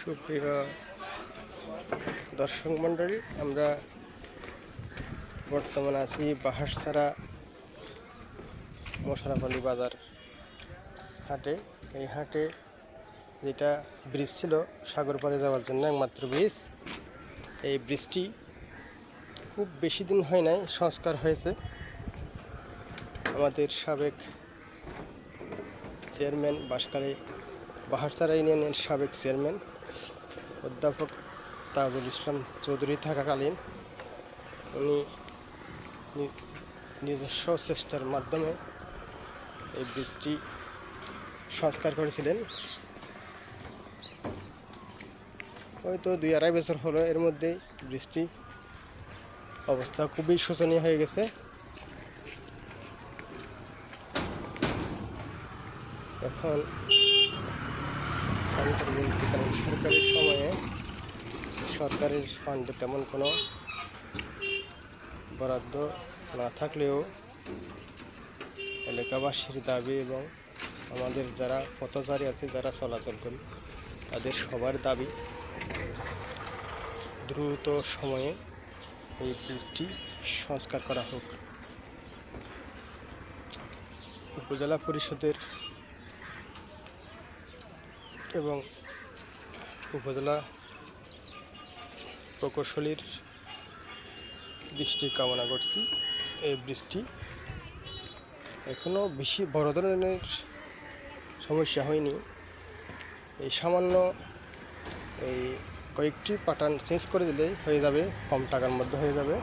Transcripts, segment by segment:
সুপ্রিয় দর্শক মণ্ডলী, আমরা বর্তমানে আছি বাহারছড়া মশারাপালি বাজার হাটে। এই হাটে যেটা ব্রিজ ছিল সাগর পাড়ে যাওয়ার জন্য একমাত্র ব্রিজ, এই ব্রিজটি খুব বেশি দিন হয় নাই, সংস্কার হয়েছে। আমাদের সাবেক চেয়ারম্যান বাহারছড়া ইউনিয়নের সাবেক চেয়ারম্যান অধ্যাপক তাজুল ইসলাম চৌধুরী থাকাকালীন উনি নিজস্ব চেষ্টার মাধ্যমে এই ব্রিজটি সংস্কার করেছিলেন। হয়তো 2-2.5 বছর হলো, এর মধ্যেই ব্রিজটি অবস্থা খুবই শোচনীয় হয়ে গেছে। এখন অন্তর্বর্তীকালীন সরকারের সময়ে সরকারের ফান্ডে তেমন কোনো বরাদ্দ না থাকলেও এলাকাবাসীর দাবি এবং আমাদের যারা পথচারী আছে, যারা চলাচল করি, তাদের সবার দাবি দ্রুত সময়ে এই ব্রিজটি সংস্কার করা হোক। উপজেলা পরিষদের এবং উপজেলা প্রকৌশলীর দৃষ্টি কামনা করছি। এই ব্রিজটি এখনও বেশি বড় ধরনের সমস্যা হয়নি, এই সামান্য এই কয়েকটি পাটান চেঞ্জ করে দিলেই হয়ে যাবে, কম টাকার মধ্যে হয়ে যাবে।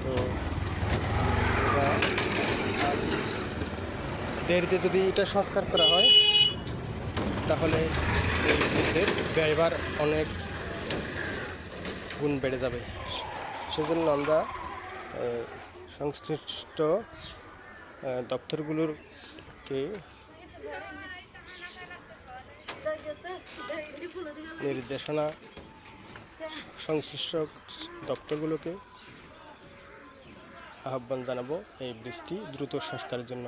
তো দেরিতে যদি এটা সংস্কার করা হয় তাহলে এই ব্রিজের ব্যয়ভার অনেক গুণ বেড়ে যাবে। সেজন্য আমরা সংশ্লিষ্ট দপ্তরগুলোকে নির্দেশনা সংশ্লিষ্ট দপ্তরগুলোকে আহ্বান জানাবো এই ব্রিজটি দ্রুত সংস্কারের জন্য।